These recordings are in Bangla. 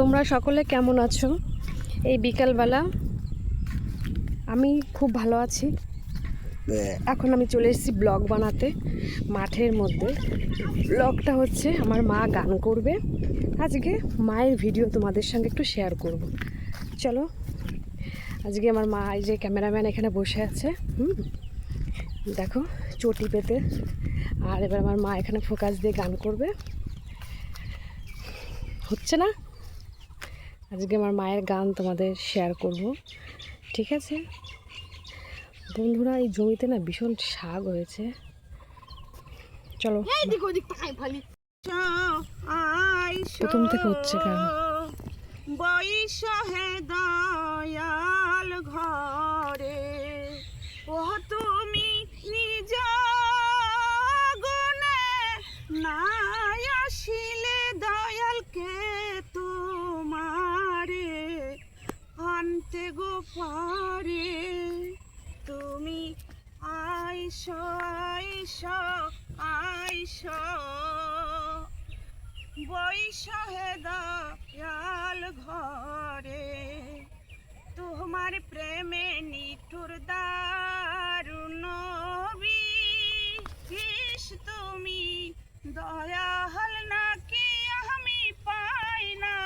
তোমরা সকলে কেমন আছো? এই বিকালবেলা আমি খুব ভালো আছি। এখন আমি চলে এসেছি ব্লগ বানাতে মাঠের মধ্যে। ব্লগটা হচ্ছে আমার মা গান করবে, আজকে মায়ের ভিডিও তোমাদের সঙ্গে একটু শেয়ার করব। চলো, আজকে আমার মা এই যে ক্যামেরাম্যান এখানে বসে আছে, দেখো চটি পেতে, আর এবার আমার মা এখানে ফোকাস দিয়ে গান করবে। হচ্ছে না, আজকে আমার মায়ের গান তোমাদের শেয়ার করব, ঠিক আছে বন্ধুরা? এই জমিতে না ভীষণ শাক হয়েছে, চলো প্রথম থেকে হচ্ছে গান। বৈশহে দয়াল ঘরে ও তুমি নিজ গুণে নাই আসিলে দয়ালকে তোমারে আনতে গো পারে। তুমি আইসো আইসো আইসো বৈশহে দয়াল ঘরে, তোমার প্রেমে নিঠুর দারুণ বিষ তুমি দয়াল নাকি আমি পাই না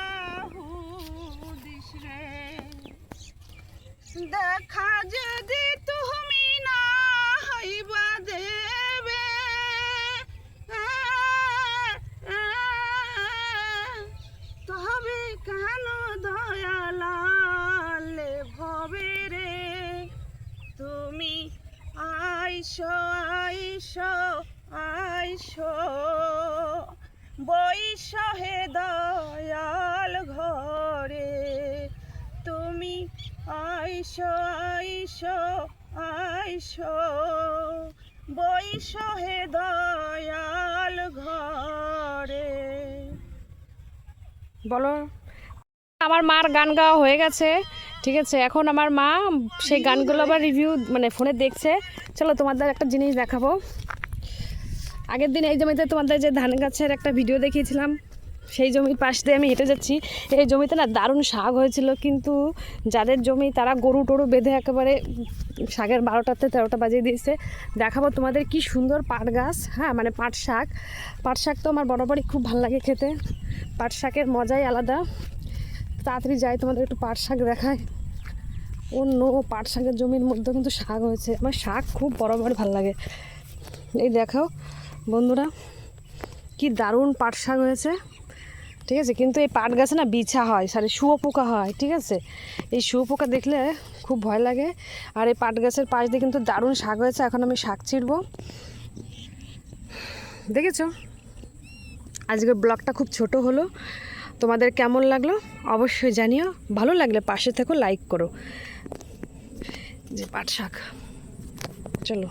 হুদিস রে। দেখা যদি তুমি না হইবা দেবে, তবে কেন দয়ালালে ভবে রে। তুমি আইসো আইসো আইসো বৈশহে দয়াল ঘরে, তুমি আইসো আইসো আইসো বৈশহে দয়াল ঘরে। বলো, আমার মার গান গাওয়া হয়ে গেছে, ঠিক আছে? এখন আমার মা সেই গানগুলো আবার রিভিউ মানে ফোনে দেখছে। চলো তোমাদের একটা জিনিস দেখাবো। আগের দিন এই জমিতে তোমাদের যে ধান গাছের একটা ভিডিও দেখিয়েছিলাম, সেই জমির পাশ দিয়ে আমি হেঁটে যাচ্ছি। এই জমিতে না দারুণ শাক হয়েছিল, কিন্তু যাদের জমি তারা গরু টরু বেঁধে একেবারে শাকের 12টাতে 13টা বাজিয়ে দিয়েছে। দেখাবো তোমাদের কি সুন্দর পাট গাছ, হ্যাঁ মানে পাট শাক। পাট শাক তো আমার বরাবরই খুব ভালো লাগে খেতে, পাট শাকের মজাই আলাদা। তাড়াতাড়ি যাই, তোমাদের একটু পাট শাক দেখায়। অন্য পাট শাকের জমির মধ্যে কিন্তু শাক হয়েছে, আমার শাক খুব বরাবরই ভালো লাগে। এই দেখাও বন্ধুরা, কি দারুণ পাট শাক হয়েছে, ঠিক আছে? কিন্তু এই পাট গাছে না বিছা হয়, শুয়োপোকা হয়, ঠিক আছে? এই শুয়োপোকা দেখলে খুব ভয় লাগে। আর এই পাট গাছের পাশ দিয়ে কিন্তু দারুণ শাক হয়েছে। এখন আমি শাক ছিঁড়বো, দেখেছো? আজকের ব্লগটা খুব ছোট হলো, তোমাদের কেমন লাগলো অবশ্যই জানিও। ভালো লাগলে পাশে থেকো, লাইক করো। যে পাট শাক, চলো।